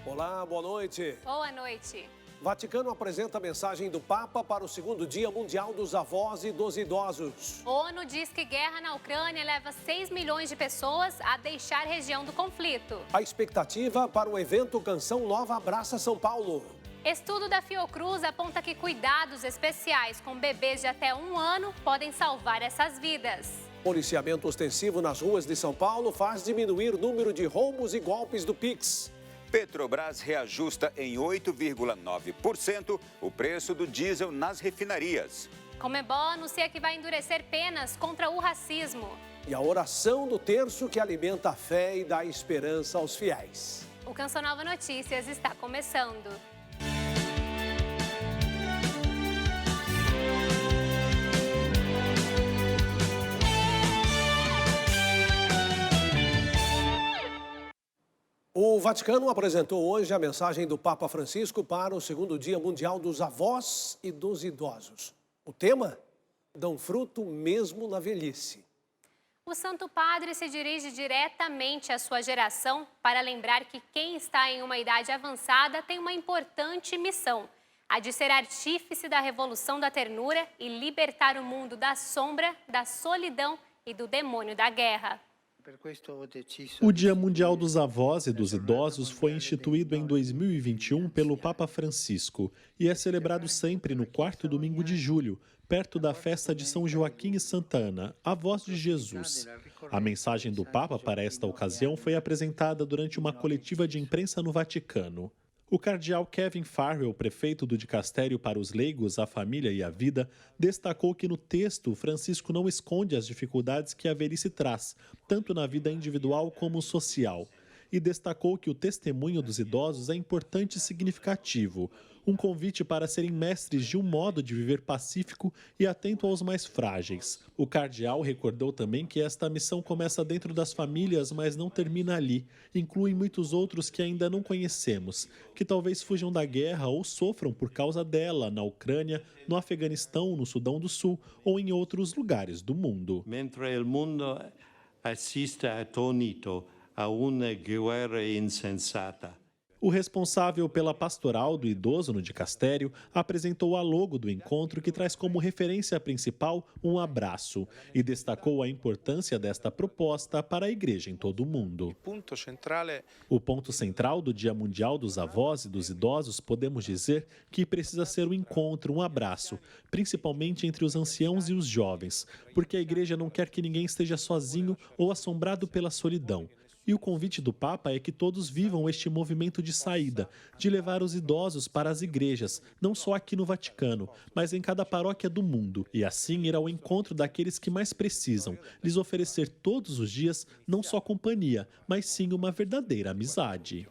Olá, boa noite. Boa noite. Vaticano apresenta a mensagem do Papa para o segundo Dia Mundial dos Avós e dos Idosos. ONU diz que guerra na Ucrânia leva 6 milhões de pessoas a deixar a região do conflito. A expectativa para o evento Canção Nova Abraça São Paulo. Estudo da Fiocruz aponta que cuidados especiais com bebês de até 1 ano podem salvar essas vidas. Policiamento ostensivo nas ruas de São Paulo faz diminuir o número de roubos e golpes do Pix. Petrobras reajusta em 8,9% o preço do diesel nas refinarias. Comebol anuncia que vai endurecer penas contra o racismo. E a oração do terço que alimenta a fé e dá esperança aos fiéis. O Canção Nova Notícias está começando. O Vaticano apresentou hoje a mensagem do Papa Francisco para o segundo Dia Mundial dos Avós e dos Idosos. O tema? Dão fruto mesmo na velhice. O Santo Padre se dirige diretamente à sua geração para lembrar que quem está em uma idade avançada tem uma importante missão, a de ser artífice da revolução da ternura e libertar o mundo da sombra, da solidão e do demônio da guerra. O Dia Mundial dos Avós e dos Idosos foi instituído em 2021 pelo Papa Francisco e é celebrado sempre no quarto domingo de julho, perto da festa de São Joaquim e Santa Ana, avós de Jesus. A mensagem do Papa para esta ocasião foi apresentada durante uma coletiva de imprensa no Vaticano. O cardeal Kevin Farrell, prefeito do Dicastério para os Leigos, a Família e a Vida, destacou que no texto Francisco não esconde as dificuldades que a velhice traz, tanto na vida individual como social. E destacou que o testemunho dos idosos é importante e significativo, um convite para serem mestres de um modo de viver pacífico e atento aos mais frágeis. O cardeal recordou também que esta missão começa dentro das famílias, mas não termina ali. Inclui muitos outros que ainda não conhecemos, que talvez fujam da guerra ou sofram por causa dela na Ucrânia, no Afeganistão, no Sudão do Sul ou em outros lugares do mundo. Mentre o mundo assiste atônito a uma guerra insensata. O responsável pela pastoral do idoso no dicastério apresentou a logo do encontro que traz como referência principal um abraço e destacou a importância desta proposta para a igreja em todo o mundo. O ponto central do Dia Mundial dos Avós e dos Idosos, podemos dizer que precisa ser um encontro, um abraço, principalmente entre os anciãos e os jovens, porque a igreja não quer que ninguém esteja sozinho ou assombrado pela solidão. E o convite do Papa é que todos vivam este movimento de saída, de levar os idosos para as igrejas, não só aqui no Vaticano, mas em cada paróquia do mundo, e assim ir ao encontro daqueles que mais precisam, lhes oferecer todos os dias não só companhia, mas sim uma verdadeira amizade.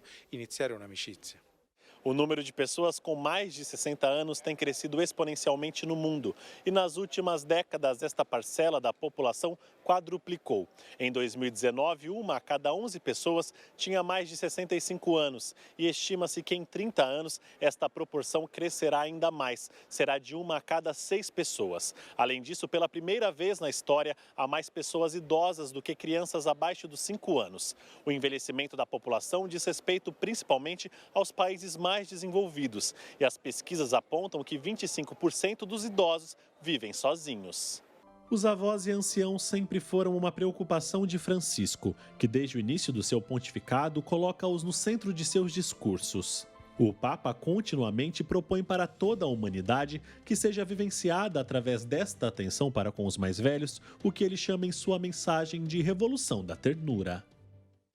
O número de pessoas com mais de 60 anos tem crescido exponencialmente no mundo e nas últimas décadas esta parcela da população quadruplicou. Em 2019, 1 a cada 11 pessoas tinha mais de 65 anos e estima-se que em 30 anos esta proporção crescerá ainda mais, será de 1 a cada 6 pessoas. Além disso, pela primeira vez na história, há mais pessoas idosas do que crianças abaixo dos 5 anos. O envelhecimento da população diz respeito principalmente aos países mais desenvolvidos e as pesquisas apontam que 25% dos idosos vivem sozinhos. Os avós e anciãos sempre foram uma preocupação de Francisco, que desde o início do seu pontificado coloca-os no centro de seus discursos. O Papa continuamente propõe para toda a humanidade que seja vivenciada através desta atenção para com os mais velhos, o que ele chama em sua mensagem de revolução da ternura.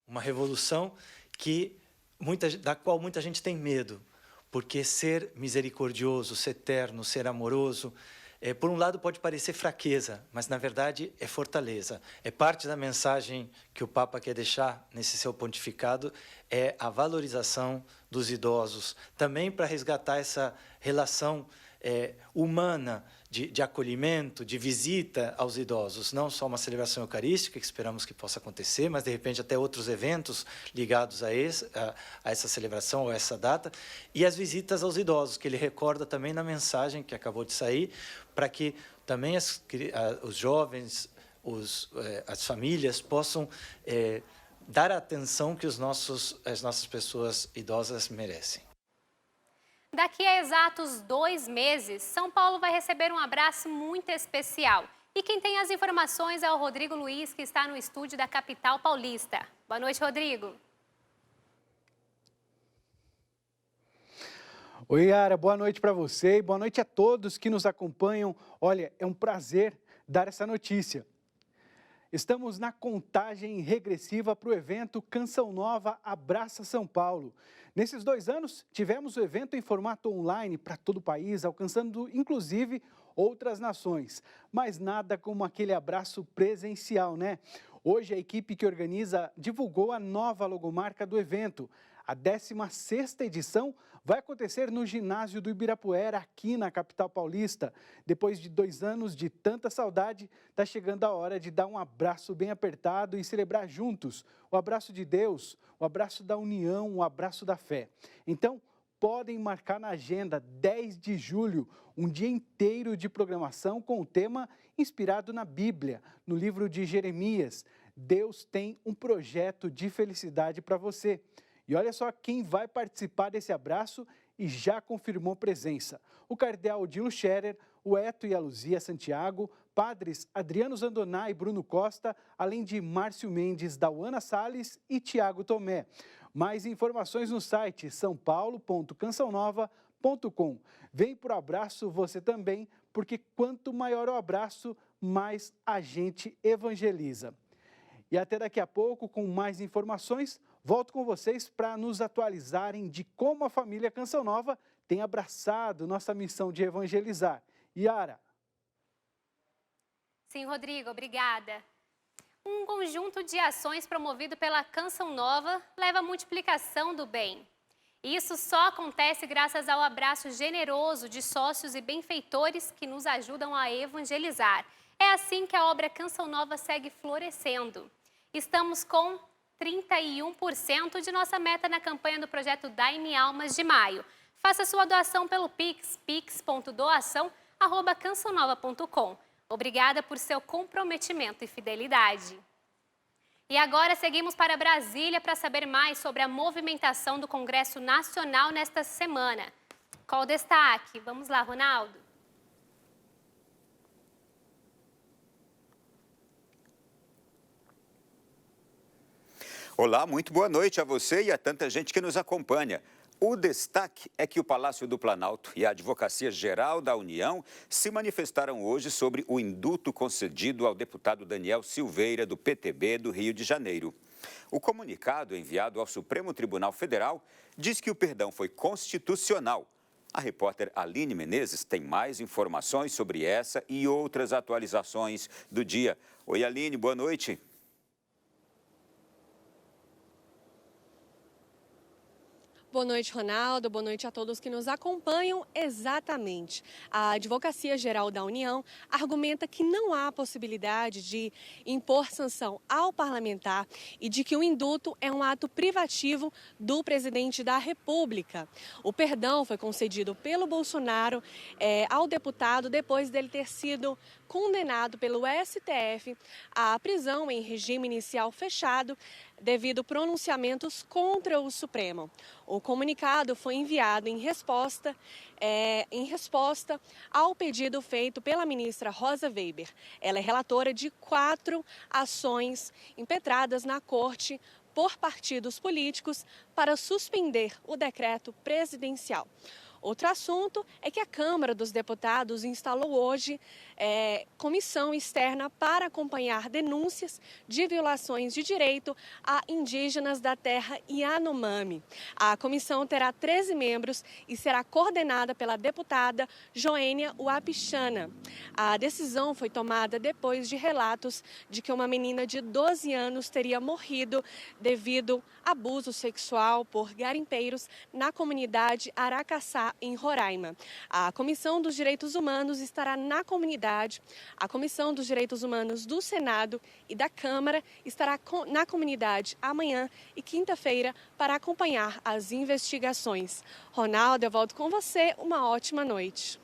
Uma revolução da qual muita gente tem medo, porque ser misericordioso, ser terno, ser amoroso, por um lado pode parecer fraqueza, mas na verdade é fortaleza. É parte da mensagem que o Papa quer deixar nesse seu pontificado, é a valorização dos idosos, também para resgatar essa relação humana de acolhimento, de visita aos idosos, não só uma celebração eucarística, que esperamos que possa acontecer, mas de repente até outros eventos ligados a essa celebração ou a essa data, e as visitas aos idosos, que ele recorda também na mensagem que acabou de sair, para que também os jovens, as famílias possam dar a atenção que as nossas pessoas idosas merecem. Daqui a exatos 2 meses, São Paulo vai receber um abraço muito especial. E quem tem as informações é o Rodrigo Luiz, que está no estúdio da capital paulista. Boa noite, Rodrigo. Oi, Yara, boa noite para você e boa noite a todos que nos acompanham. Olha, é um prazer dar essa notícia. Estamos na contagem regressiva para o evento Canção Nova Abraça São Paulo. Nesses 2 anos, tivemos o evento em formato online para todo o país, alcançando inclusive outras nações. Mas nada como aquele abraço presencial, né? Hoje a equipe que organiza divulgou a nova logomarca do evento. A 16ª edição vai acontecer no ginásio do Ibirapuera, aqui na capital paulista. Depois de 2 anos de tanta saudade, está chegando a hora de dar um abraço bem apertado e celebrar juntos o abraço de Deus, o abraço da união, o abraço da fé. Então, podem marcar na agenda 10 de julho, um dia inteiro de programação com o tema inspirado na Bíblia, no livro de Jeremias. Deus tem um projeto de felicidade para você. E olha só quem vai participar desse abraço e já confirmou presença. O cardeal Odilo Scherer, o Eto e a Luzia Santiago, padres Adriano Zandoná e Bruno Costa, além de Márcio Mendes, Dauana Salles e Tiago Tomé. Mais informações no site saopaulo.cançãonova.com. Vem pro abraço você também, porque quanto maior o abraço, mais a gente evangeliza. E até daqui a pouco, com mais informações, volto com vocês para nos atualizarem de como a família Canção Nova tem abraçado nossa missão de evangelizar. Yara. Sim, Rodrigo, obrigada. Um conjunto de ações promovido pela Canção Nova leva à multiplicação do bem. Isso só acontece graças ao abraço generoso de sócios e benfeitores que nos ajudam a evangelizar. É assim que a obra Canção Nova segue florescendo. Estamos com 31% de nossa meta na campanha do projeto Dai-me Almas de maio. Faça sua doação pelo Pix, pix.doação@cançãonova.com. Obrigada por seu comprometimento e fidelidade. E agora seguimos para Brasília para saber mais sobre a movimentação do Congresso Nacional nesta semana. Qual o destaque? Vamos lá, Ronaldo. Olá, muito boa noite a você e a tanta gente que nos acompanha. O destaque é que o Palácio do Planalto e a Advocacia Geral da União se manifestaram hoje sobre o indulto concedido ao deputado Daniel Silveira, do PTB do Rio de Janeiro. O comunicado enviado ao Supremo Tribunal Federal diz que o perdão foi constitucional. A repórter Aline Menezes tem mais informações sobre essa e outras atualizações do dia. Oi, Aline, boa noite. Boa noite, Ronaldo. Boa noite a todos que nos acompanham. Exatamente. A Advocacia Geral da União argumenta que não há possibilidade de impor sanção ao parlamentar e de que o indulto é um ato privativo do presidente da República. O perdão foi concedido pelo Bolsonaro ao deputado depois dele ter sido condenado pelo STF à prisão em regime inicial fechado devido a pronunciamentos contra o Supremo. O comunicado foi enviado em resposta ao pedido feito pela ministra Rosa Weber. Ela é relatora de 4 ações impetradas na Corte por partidos políticos para suspender o decreto presidencial. Outro assunto é que a Câmara dos Deputados instalou hoje comissão externa para acompanhar denúncias de violações de direito a indígenas da terra Yanomami. A comissão terá 13 membros e será coordenada pela deputada Joênia Wapichana. A decisão foi tomada depois de relatos de que uma menina de 12 anos teria morrido devido a abuso sexual por garimpeiros na comunidade Aracaçá, em Roraima. A Comissão dos Direitos Humanos estará na comunidade. A Comissão dos Direitos Humanos do Senado e da Câmara estará na comunidade amanhã e quinta-feira para acompanhar as investigações. Ronaldo, eu volto com você. Uma ótima noite.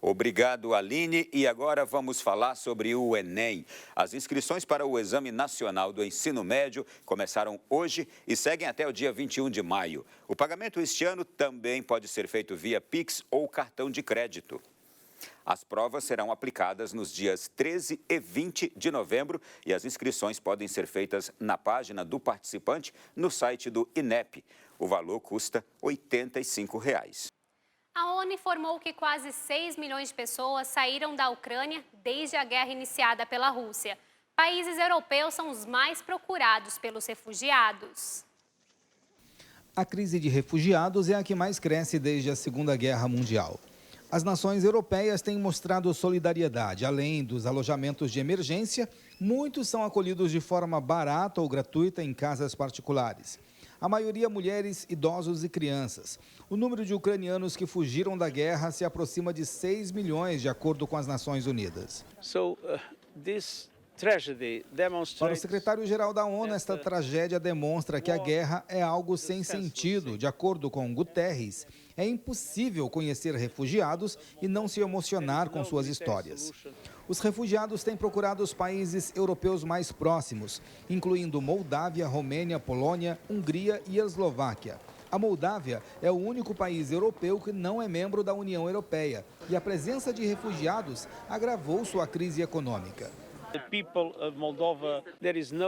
Obrigado, Aline. E agora vamos falar sobre o Enem. As inscrições para o Exame Nacional do Ensino Médio começaram hoje e seguem até o dia 21 de maio. O pagamento este ano também pode ser feito via Pix ou cartão de crédito. As provas serão aplicadas nos dias 13 e 20 de novembro e as inscrições podem ser feitas na página do participante no site do INEP. O valor custa R$ 85. A ONU informou que quase 6 milhões de pessoas saíram da Ucrânia desde a guerra iniciada pela Rússia. Países europeus são os mais procurados pelos refugiados. A crise de refugiados é a que mais cresce desde a Segunda Guerra Mundial. As nações europeias têm mostrado solidariedade. Além dos alojamentos de emergência, muitos são acolhidos de forma barata ou gratuita em casas particulares. A maioria mulheres, idosos e crianças. O número de ucranianos que fugiram da guerra se aproxima de 6 milhões, de acordo com as Nações Unidas. Para o secretário-geral da ONU, esta tragédia demonstra que a guerra é algo sem sentido. De acordo com Guterres, é impossível conhecer refugiados e não se emocionar com suas histórias. Os refugiados têm procurado os países europeus mais próximos, incluindo Moldávia, Romênia, Polônia, Hungria e Eslováquia. A Moldávia é o único país europeu que não é membro da União Europeia e a presença de refugiados agravou sua crise econômica.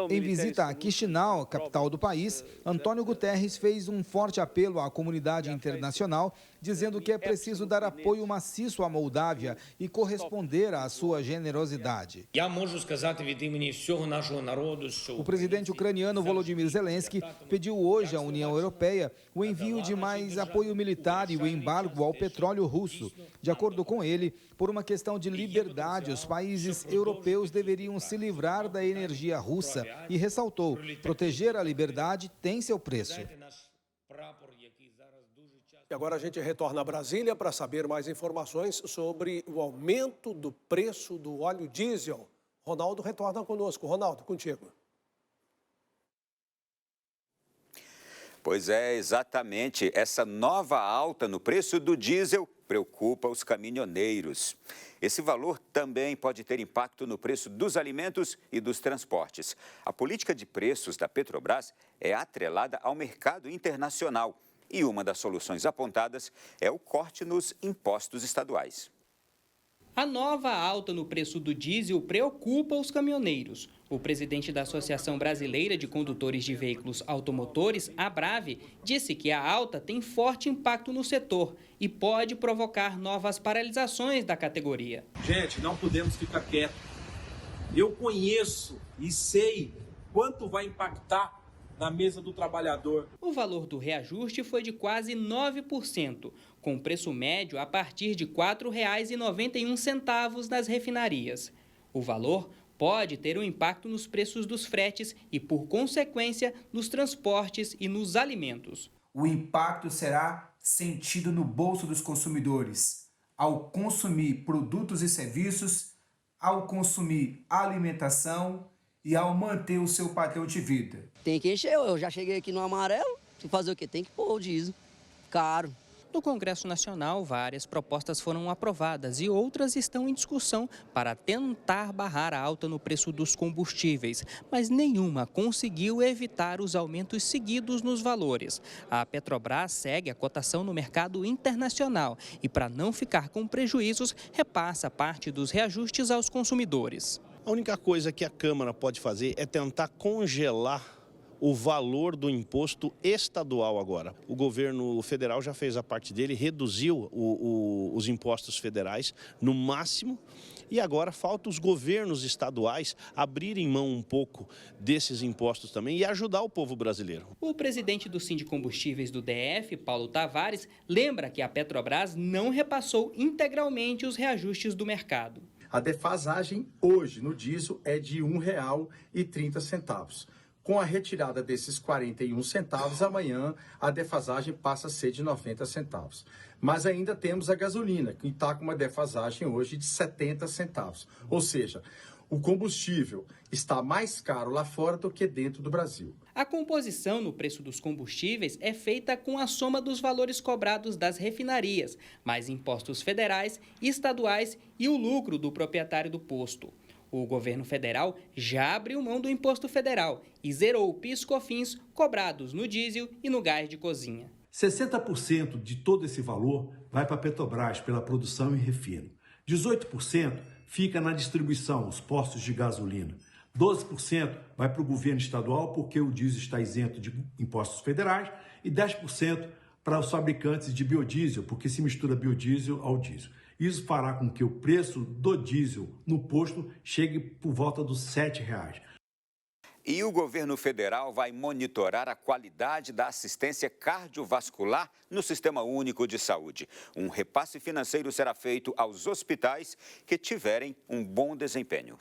Em visita a Chisinau, capital do país, Antônio Guterres fez um forte apelo à comunidade internacional, dizendo que é preciso dar apoio maciço à Moldávia e corresponder à sua generosidade. O presidente ucraniano Volodymyr Zelensky pediu hoje à União Europeia o envio de mais apoio militar e o embargo ao petróleo russo. De acordo com ele, por uma questão de liberdade, os países europeus deveriam se livrar da energia russa e ressaltou: proteger a liberdade tem seu preço. E agora a gente retorna a Brasília para saber mais informações sobre o aumento do preço do óleo diesel. Ronaldo retorna conosco. Ronaldo, contigo. Pois é, exatamente. Essa nova alta no preço do diesel preocupa os caminhoneiros. Esse valor também pode ter impacto no preço dos alimentos e dos transportes. A política de preços da Petrobras é atrelada ao mercado internacional. E uma das soluções apontadas é o corte nos impostos estaduais. A nova alta no preço do diesel preocupa os caminhoneiros. O presidente da Associação Brasileira de Condutores de Veículos Automotores, ABRAVE, disse que a alta tem forte impacto no setor e pode provocar novas paralisações da categoria. Gente, não podemos ficar quietos. Eu conheço e sei quanto vai impactar na mesa do trabalhador. O valor do reajuste foi de quase 9%, com preço médio a partir de R$ 4,91 nas refinarias. O valor pode ter um impacto nos preços dos fretes e, por consequência, nos transportes e nos alimentos. O impacto será sentido no bolso dos consumidores, ao consumir produtos e serviços, ao consumir alimentação e ao manter o seu padrão de vida. Tem que encher, eu já cheguei aqui no amarelo, tem que fazer o quê? Tem que pôr o diesel, caro. No Congresso Nacional, várias propostas foram aprovadas e outras estão em discussão para tentar barrar a alta no preço dos combustíveis, mas nenhuma conseguiu evitar os aumentos seguidos nos valores. A Petrobras segue a cotação no mercado internacional e, para não ficar com prejuízos, repassa parte dos reajustes aos consumidores. A única coisa que a Câmara pode fazer é tentar congelar o valor do imposto estadual agora. O governo federal já fez a parte dele, reduziu os impostos federais no máximo e agora falta os governos estaduais abrirem mão um pouco desses impostos também e ajudar o povo brasileiro. O presidente do Sindicombustíveis do DF, Paulo Tavares, lembra que a Petrobras não repassou integralmente os reajustes do mercado. A defasagem hoje no diesel é de R$ 1,30. Com a retirada desses 41 centavos, amanhã a defasagem passa a ser de 90 centavos. Mas ainda temos a gasolina, que está com uma defasagem hoje de 70 centavos. Ou seja, O combustível está mais caro lá fora do que dentro do Brasil. A composição no preço dos combustíveis é feita com a soma dos valores cobrados das refinarias, mais impostos federais, estaduais e o lucro do proprietário do posto. O governo federal já abriu mão do imposto federal e zerou o PIS/COFINS cobrados no diesel e no gás de cozinha. 60% de todo esse valor vai para a Petrobras pela produção e refino. 18% fica na distribuição, os postos de gasolina. 12% vai para o governo estadual porque o diesel está isento de impostos federais e 10% para os fabricantes de biodiesel, porque se mistura biodiesel ao diesel. Isso fará com que o preço do diesel no posto chegue por volta dos R$ 7,00. E o governo federal vai monitorar a qualidade da assistência cardiovascular no Sistema Único de Saúde. Um repasse financeiro será feito aos hospitais que tiverem um bom desempenho.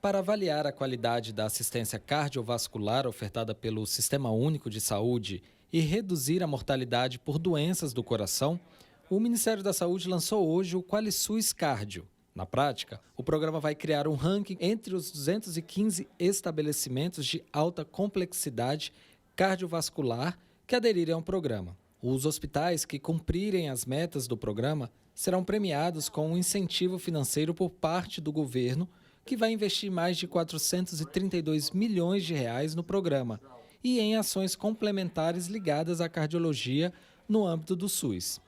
Para avaliar a qualidade da assistência cardiovascular ofertada pelo Sistema Único de Saúde e reduzir a mortalidade por doenças do coração, o Ministério da Saúde lançou hoje o QualiSUS Cardio. Na prática, o programa vai criar um ranking entre os 215 estabelecimentos de alta complexidade cardiovascular que aderirem ao programa. Os hospitais que cumprirem as metas do programa serão premiados com um incentivo financeiro por parte do governo, que vai investir mais de 432 milhões de reais no programa e em ações complementares ligadas à cardiologia no âmbito do SUS.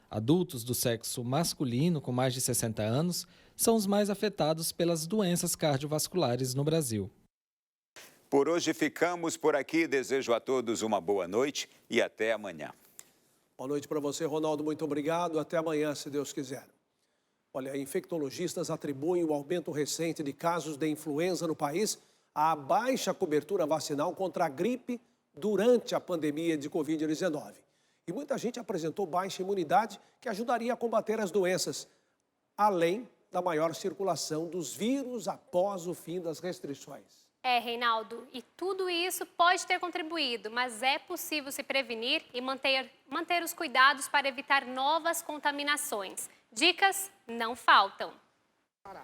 Adultos do sexo masculino com mais de 60 anos são os mais afetados pelas doenças cardiovasculares no Brasil. Por hoje ficamos por aqui. Desejo a todos uma boa noite e até amanhã. Boa noite para você, Ronaldo. Muito obrigado. Até amanhã, se Deus quiser. Olha, infectologistas atribuem o aumento recente de casos de influenza no país à baixa cobertura vacinal contra a gripe durante a pandemia de Covid-19. E muita gente apresentou baixa imunidade que ajudaria a combater as doenças, além da maior circulação dos vírus após o fim das restrições. Reinaldo, e tudo isso pode ter contribuído, mas é possível se prevenir e manter os cuidados para evitar novas contaminações. Dicas não faltam.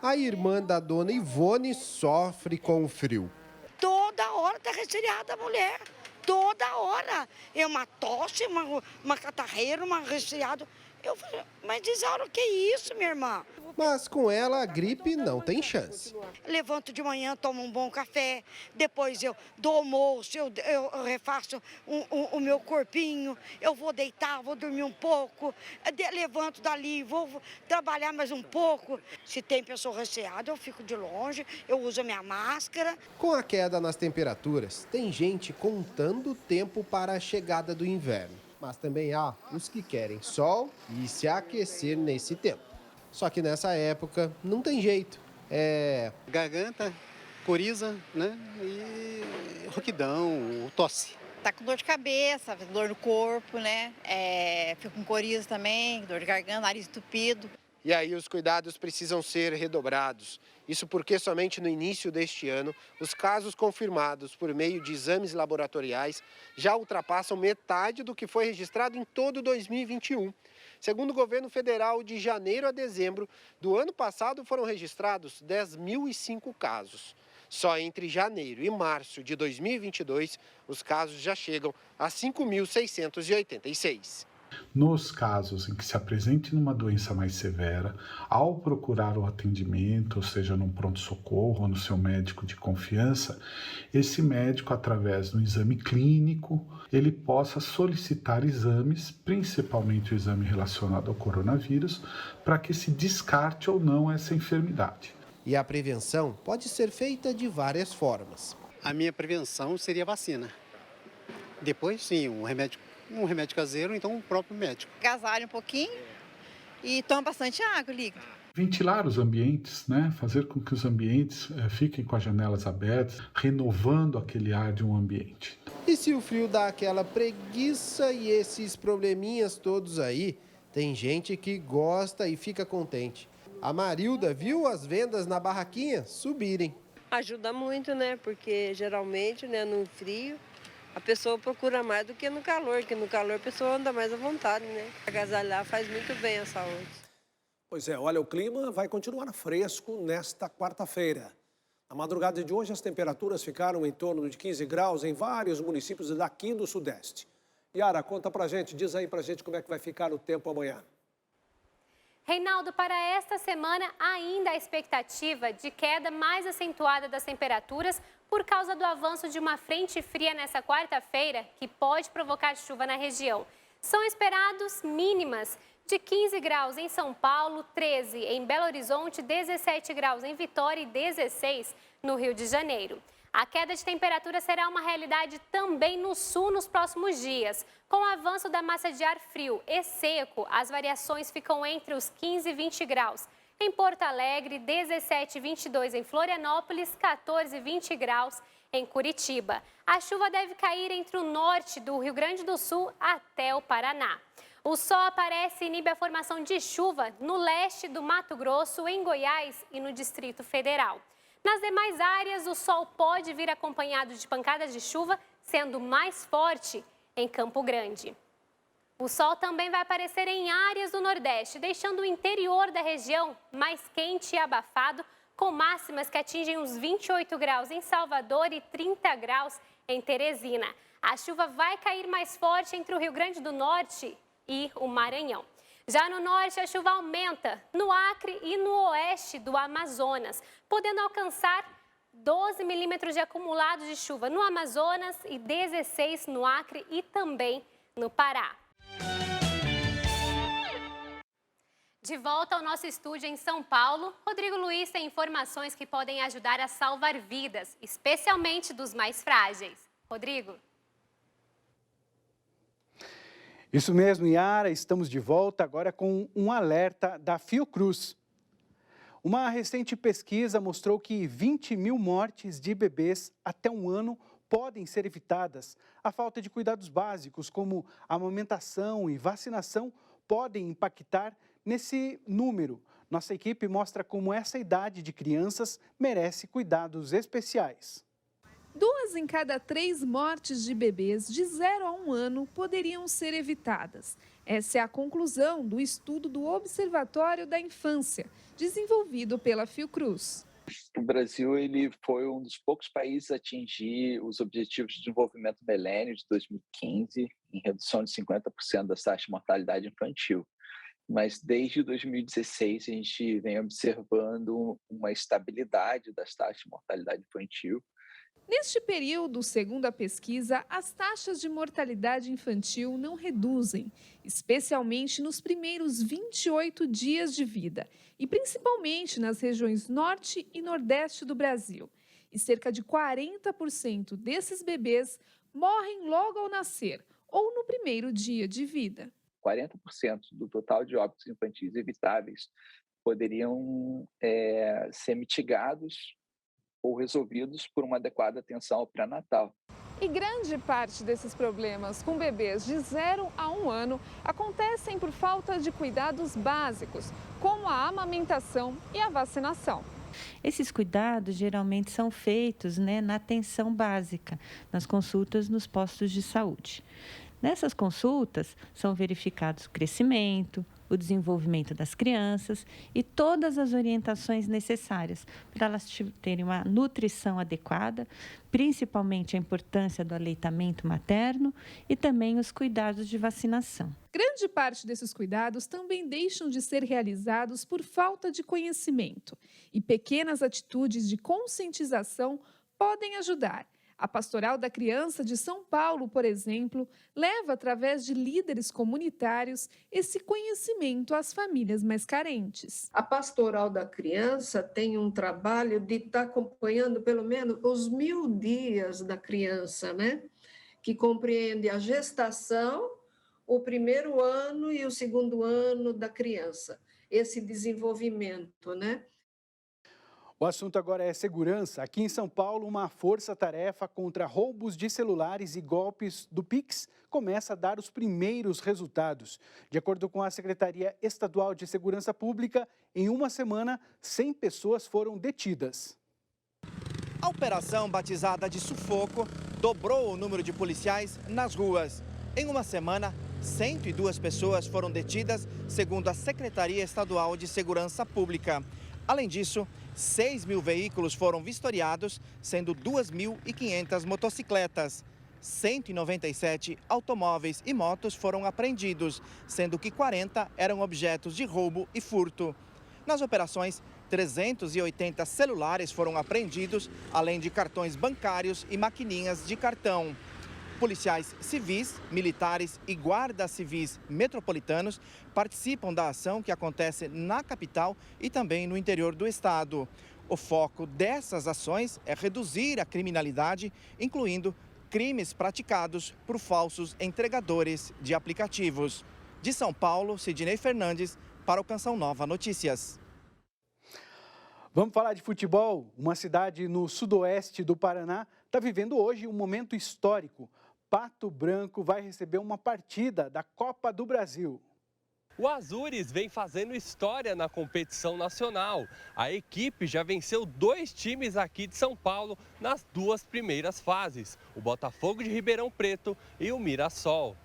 A irmã da dona Ivone sofre com o frio. Toda hora tá resfriada a mulher. Toda hora. É uma tosse, uma catarreira, uma resfriado. Eu falei, mas Isaura, o que é isso, minha irmã? Mas com ela a gripe não tem chance. Levanto de manhã, tomo um bom café, depois eu dou almoço, eu refaço o meu corpinho, eu vou deitar, vou dormir um pouco, levanto dali, vou trabalhar mais um pouco. Se tem pessoa resfriada, eu fico de longe, eu uso a minha máscara. Com a queda nas temperaturas, tem gente contando o tempo para a chegada do inverno. Mas também há os que querem sol e se aquecer nesse tempo. Só que nessa época não tem jeito. Garganta, coriza, né? E rouquidão, tosse. Tá com dor de cabeça, dor no corpo, né? Fico com coriza também, dor de garganta, nariz entupido. E aí os cuidados precisam ser redobrados. Isso porque somente no início deste ano, os casos confirmados por meio de exames laboratoriais já ultrapassam metade do que foi registrado em todo 2021. Segundo o governo federal, de janeiro a dezembro do ano passado foram registrados 10.005 casos. Só entre janeiro e março de 2022, os casos já chegam a 5.686. Nos casos em que se apresente numa doença mais severa, ao procurar o atendimento, ou seja, num pronto-socorro ou no seu médico de confiança, esse médico, através do exame clínico, ele possa solicitar exames, principalmente o exame relacionado ao coronavírus, para que se descarte ou não essa enfermidade. E a prevenção pode ser feita de várias formas. A minha prevenção seria a vacina. Depois, sim, um remédio caseiro, então o próprio médico. Agasalha um pouquinho e toma bastante água, líquido. Ventilar os ambientes, né? Fazer com que os ambientes fiquem com as janelas abertas, renovando aquele ar de um ambiente. E se o frio dá aquela preguiça e esses probleminhas todos aí, tem gente que gosta e fica contente. A Marilda viu as vendas na barraquinha subirem. Ajuda muito, né? Porque geralmente, né, no frio, a pessoa procura mais do que no calor, porque no calor a pessoa anda mais à vontade, né? Agasalhar faz muito bem à saúde. Pois é, olha, o clima vai continuar fresco nesta quarta-feira. Na madrugada de hoje, as temperaturas ficaram em torno de 15 graus em vários municípios daqui do Sudeste. Yara, conta pra gente, diz aí pra gente como é que vai ficar o tempo amanhã. Reinaldo, para esta semana ainda há expectativa de queda mais acentuada das temperaturas por causa do avanço de uma frente fria nessa quarta-feira que pode provocar chuva na região. São esperados mínimas de 15 graus em São Paulo, 13 em Belo Horizonte, 17 graus em Vitória e 16 no Rio de Janeiro. A queda de temperatura será uma realidade também no sul nos próximos dias. Com o avanço da massa de ar frio e seco, as variações ficam entre os 15 e 20 graus. Em Porto Alegre, 17 e 22 em Florianópolis, 14 e 20 graus em Curitiba. A chuva deve cair entre o norte do Rio Grande do Sul até o Paraná. O sol aparece e inibe a formação de chuva no leste do Mato Grosso, em Goiás e no Distrito Federal. Nas demais áreas, o sol pode vir acompanhado de pancadas de chuva, sendo mais forte em Campo Grande. O sol também vai aparecer em áreas do Nordeste, deixando o interior da região mais quente e abafado, com máximas que atingem os 28 graus em Salvador e 30 graus em Teresina. A chuva vai cair mais forte entre o Rio Grande do Norte e o Maranhão. Já no norte, a chuva aumenta no Acre e no oeste do Amazonas, podendo alcançar 12 milímetros de acumulado de chuva no Amazonas e 16 no Acre e também no Pará. De volta ao nosso estúdio em São Paulo, Rodrigo Luiz tem informações que podem ajudar a salvar vidas, especialmente dos mais frágeis. Rodrigo? Isso mesmo, Yara, estamos de volta agora com um alerta da Fiocruz. Uma recente pesquisa mostrou que 20 mil mortes de bebês até um ano podem ser evitadas. A falta de cuidados básicos, como amamentação e vacinação, podem impactar nesse número. Nossa equipe mostra como essa idade de crianças merece cuidados especiais. 2 em cada 3 mortes de bebês de 0 a 1 ano poderiam ser evitadas. Essa é a conclusão do estudo do Observatório da Infância, desenvolvido pela Fiocruz. O Brasil ele foi um dos poucos países a atingir os Objetivos de Desenvolvimento Milênio de 2015, em redução de 50% da taxa de mortalidade infantil. Mas desde 2016 a gente vem observando uma estabilidade das taxas de mortalidade infantil. Neste período, segundo a pesquisa, as taxas de mortalidade infantil não reduzem, especialmente nos primeiros 28 dias de vida, e principalmente nas regiões norte e nordeste do Brasil. E cerca de 40% desses bebês morrem logo ao nascer ou no primeiro dia de vida. 40% do total de óbitos infantis evitáveis poderiam ser mitigados ou resolvidos por uma adequada atenção ao pré-natal. E grande parte desses problemas com bebês de 0 a 1 ano acontecem por falta de cuidados básicos, como a amamentação e a vacinação. Esses cuidados geralmente são feitos na atenção básica, nas consultas nos postos de saúde. Nessas consultas são verificados o crescimento, o desenvolvimento das crianças e todas as orientações necessárias para elas terem uma nutrição adequada, principalmente a importância do aleitamento materno e também os cuidados de vacinação. Grande parte desses cuidados também deixam de ser realizados por falta de conhecimento, e pequenas atitudes de conscientização podem ajudar. A Pastoral da Criança de São Paulo, por exemplo, leva através de líderes comunitários esse conhecimento às famílias mais carentes. A Pastoral da Criança tem um trabalho de estar acompanhando pelo menos os 1000 dias da criança, que compreende a gestação, o primeiro ano e o segundo ano da criança, esse desenvolvimento, O assunto agora é segurança. Aqui em São Paulo, uma força-tarefa contra roubos de celulares e golpes do Pix começa a dar os primeiros resultados. De acordo com a Secretaria Estadual de Segurança Pública, em uma semana, 100 pessoas foram detidas. A operação, batizada de Sufoco, dobrou o número de policiais nas ruas. Em uma semana, 102 pessoas foram detidas, segundo a Secretaria Estadual de Segurança Pública. Além disso, 6.000 veículos foram vistoriados, sendo 2.500 motocicletas. 197 automóveis e motos foram apreendidos, sendo que 40 eram objetos de roubo e furto. Nas operações, 380 celulares foram apreendidos, além de cartões bancários e maquininhas de cartão. Policiais civis, militares e guardas civis metropolitanos participam da ação que acontece na capital e também no interior do estado. O foco dessas ações é reduzir a criminalidade, incluindo crimes praticados por falsos entregadores de aplicativos. De São Paulo, Sidney Fernandes, para o Canção Nova Notícias. Vamos falar de futebol. Uma cidade no sudoeste do Paraná está vivendo hoje um momento histórico. Pato Branco vai receber uma partida da Copa do Brasil. O Azures vem fazendo história na competição nacional. A equipe já venceu 2 times aqui de São Paulo nas 2 primeiras fases, o Botafogo de Ribeirão Preto e o Mirassol.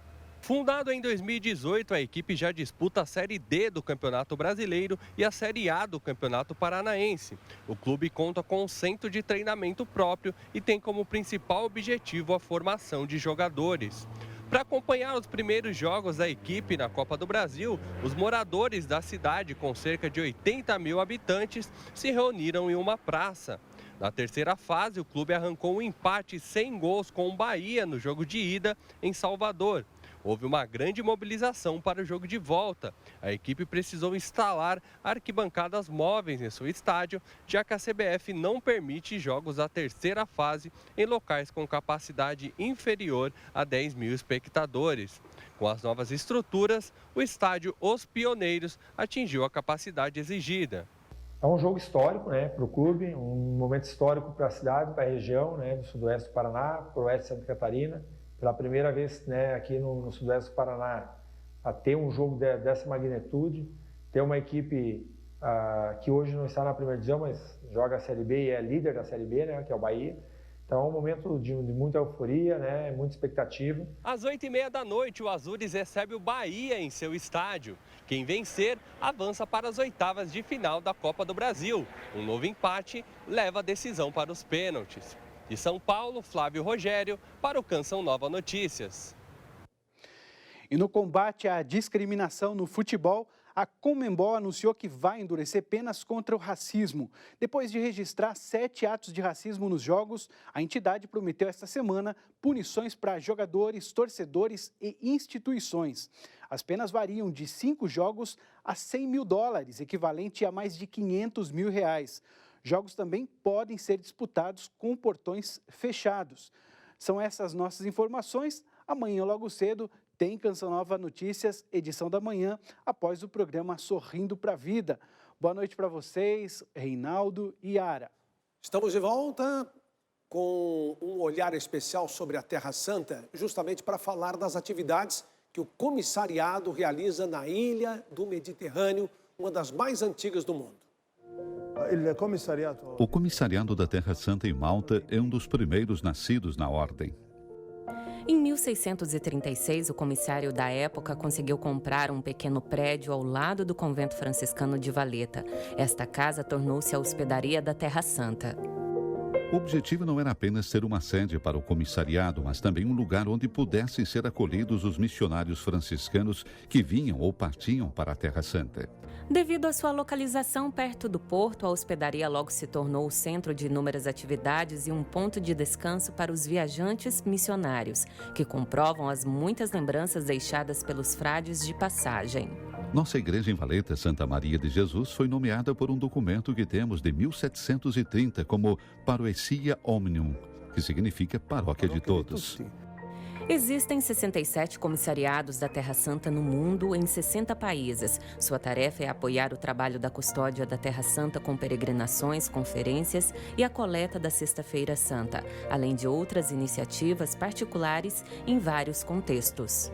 Fundado em 2018, a equipe já disputa a Série D do Campeonato Brasileiro e a Série A do Campeonato Paranaense. O clube conta com um centro de treinamento próprio e tem como principal objetivo a formação de jogadores. Para acompanhar os primeiros jogos da equipe na Copa do Brasil, os moradores da cidade, com cerca de 80 mil habitantes, se reuniram em uma praça. Na terceira fase, o clube arrancou um empate sem gols com o Bahia no jogo de ida em Salvador. Houve uma grande mobilização para o jogo de volta. A equipe precisou instalar arquibancadas móveis em seu estádio, já que a CBF não permite jogos da terceira fase em locais com capacidade inferior a 10 mil espectadores. Com as novas estruturas, o estádio Os Pioneiros atingiu a capacidade exigida. É um jogo histórico, para o clube, um momento histórico para a cidade, para a região, do sudoeste do Paraná, para o oeste de Santa Catarina. Pela primeira vez aqui no sudoeste do Paraná, a ter um jogo dessa magnitude, ter uma equipe que hoje não está na primeira divisão, mas joga a Série B e é líder da Série B, que é o Bahia. Então é um momento de muita euforia, muita expectativa. Às 8h30 da noite, o Azures recebe o Bahia em seu estádio. Quem vencer, avança para as oitavas de final da Copa do Brasil. Um novo empate leva a decisão para os pênaltis. De São Paulo, Flávio Rogério, para o Canção Nova Notícias. E no combate à discriminação no futebol, a Conmebol anunciou que vai endurecer penas contra o racismo. Depois de registrar 7 atos de racismo nos jogos, a entidade prometeu esta semana punições para jogadores, torcedores e instituições. As penas variam de 5 jogos a $100 mil, equivalente a mais de R$500 mil. Jogos também podem ser disputados com portões fechados. São essas nossas informações. Amanhã, logo cedo, tem Canção Nova Notícias, edição da manhã, após o programa Sorrindo para a Vida. Boa noite para vocês, Reinaldo e Yara. Estamos de volta com um olhar especial sobre a Terra Santa, justamente para falar das atividades que o comissariado realiza na Ilha do Mediterrâneo, uma das mais antigas do mundo. O Comissariado da Terra Santa em Malta é um dos primeiros nascidos na ordem. Em 1636, o comissário da época conseguiu comprar um pequeno prédio ao lado do convento franciscano de Valeta. Esta casa tornou-se a hospedaria da Terra Santa. O objetivo não era apenas ser uma sede para o comissariado, mas também um lugar onde pudessem ser acolhidos os missionários franciscanos que vinham ou partiam para a Terra Santa. Devido à sua localização perto do porto, a hospedaria logo se tornou o centro de inúmeras atividades e um ponto de descanso para os viajantes missionários, que comprovam as muitas lembranças deixadas pelos frades de passagem. Nossa igreja em Valeta, Santa Maria de Jesus, foi nomeada por um documento que temos de 1730 como Paroesia Omnium, que significa Paróquia de Todos. Existem 67 comissariados da Terra Santa no mundo em 60 países. Sua tarefa é apoiar o trabalho da custódia da Terra Santa com peregrinações, conferências e a coleta da Sexta-feira Santa, além de outras iniciativas particulares em vários contextos.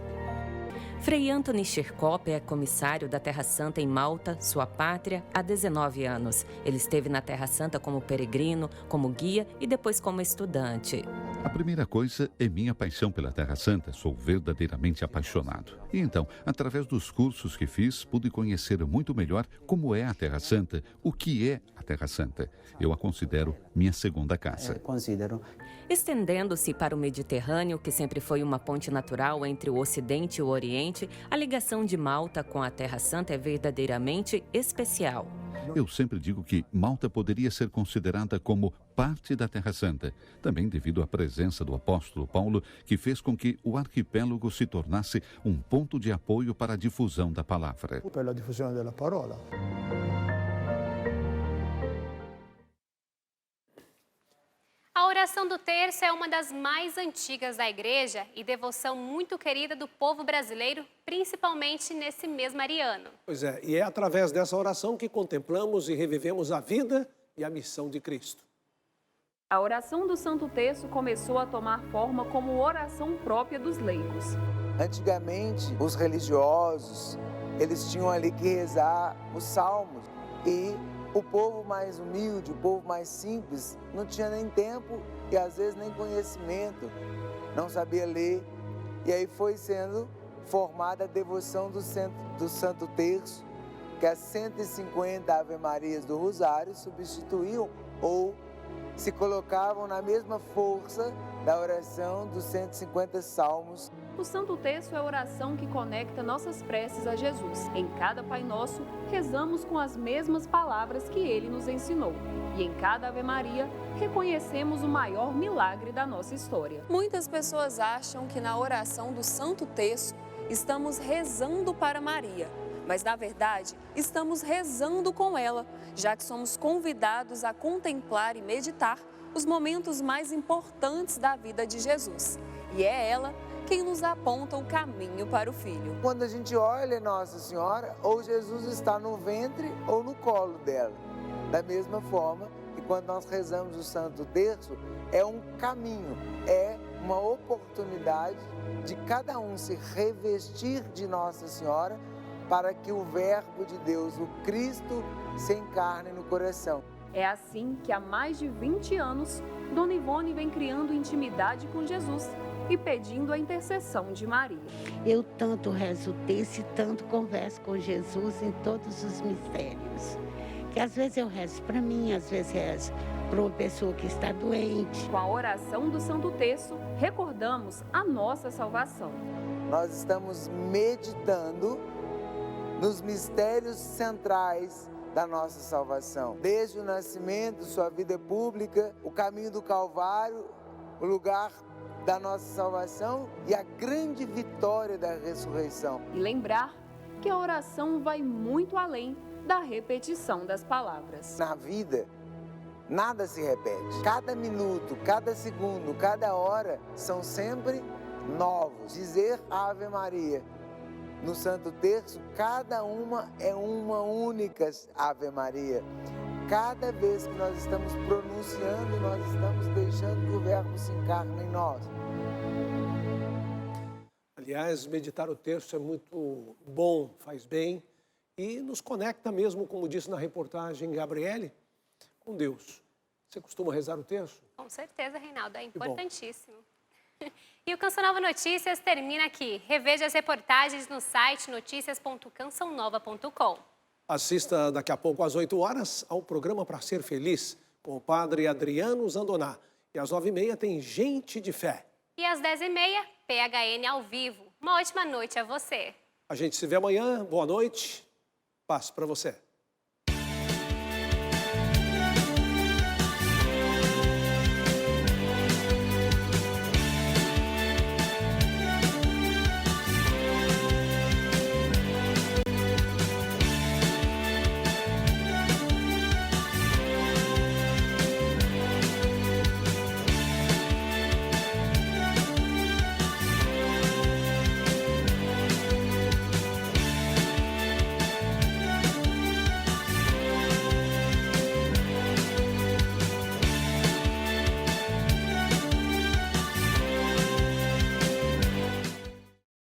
Frei Anthony Chirkop é comissário da Terra Santa em Malta, sua pátria, há 19 anos. Ele esteve na Terra Santa como peregrino, como guia e depois como estudante. A primeira coisa é minha paixão pela Terra Santa. Sou verdadeiramente apaixonado. E então, através dos cursos que fiz, pude conhecer muito melhor como é a Terra Santa, o que é a Terra Santa. Eu a considero minha segunda casa. Estendendo-se para o Mediterrâneo, que sempre foi uma ponte natural entre o Ocidente e o Oriente, a ligação de Malta com a Terra Santa é verdadeiramente especial. Eu sempre digo que Malta poderia ser considerada como parte da Terra Santa, também devido à presença do apóstolo Paulo, que fez com que o arquipélago se tornasse um ponto de apoio para a difusão da palavra. Pela difusão da palavra. A oração do terço é uma das mais antigas da igreja e devoção muito querida do povo brasileiro, principalmente nesse mês mariano. Pois é, e é através dessa oração que contemplamos e revivemos a vida e a missão de Cristo. A oração do Santo Terço começou a tomar forma como oração própria dos leigos. Antigamente, os religiosos, eles tinham ali que rezar os salmos e o povo mais humilde, o povo mais simples, não tinha nem tempo e às vezes nem conhecimento, não sabia ler. E aí foi sendo formada a devoção do Santo Terço, que as 150 Ave-Marias do Rosário substituíam ou se colocavam na mesma força da oração dos 150 salmos. O Santo Terço é a oração que conecta nossas preces a Jesus. Em cada Pai Nosso, rezamos com as mesmas palavras que Ele nos ensinou. E em cada Ave Maria, reconhecemos o maior milagre da nossa história. Muitas pessoas acham que na oração do Santo Terço estamos rezando para Maria. Mas, na verdade, estamos rezando com ela, já que somos convidados a contemplar e meditar os momentos mais importantes da vida de Jesus. E é ela quem nos aponta o caminho para o Filho. Quando a gente olha Nossa Senhora, ou Jesus está no ventre ou no colo dela. Da mesma forma que quando nós rezamos o Santo Terço, é um caminho, é uma oportunidade de cada um se revestir de Nossa Senhora para que o Verbo de Deus, o Cristo, se encarne no coração. É assim que há mais de 20 anos, Dona Ivone vem criando intimidade com Jesus e pedindo a intercessão de Maria. Eu tanto rezo o terço e tanto converso com Jesus em todos os mistérios. Que às vezes eu rezo para mim, às vezes rezo para uma pessoa que está doente. Com a oração do Santo Terço, recordamos a nossa salvação. Nós estamos meditando nos mistérios centrais da nossa salvação. Desde o nascimento, sua vida pública, o caminho do Calvário, o lugar da nossa salvação e a grande vitória da ressurreição. E lembrar que a oração vai muito além da repetição das palavras. Na vida, nada se repete. Cada minuto, cada segundo, cada hora são sempre novos. Dizer Ave Maria no Santo Terço, cada uma é uma única Ave Maria. Cada vez que nós estamos pronunciando, nós estamos deixando que o Verbo se encarne em nós. Aliás, meditar o terço é muito bom, faz bem e nos conecta mesmo, como disse na reportagem Gabriele, com Deus. Você costuma rezar o terço? Com certeza, Reinaldo, é importantíssimo. E o Canção Nova Notícias termina aqui. Reveja as reportagens no site noticias.cançãonova.com. Assista daqui a pouco às 8 horas ao programa Pra Ser Feliz, com o padre Adriano Zandoná. E às 9h30 tem Gente de Fé. E às 10h30, PHN ao vivo. Uma ótima noite a você. A gente se vê amanhã. Boa noite. Paz para você.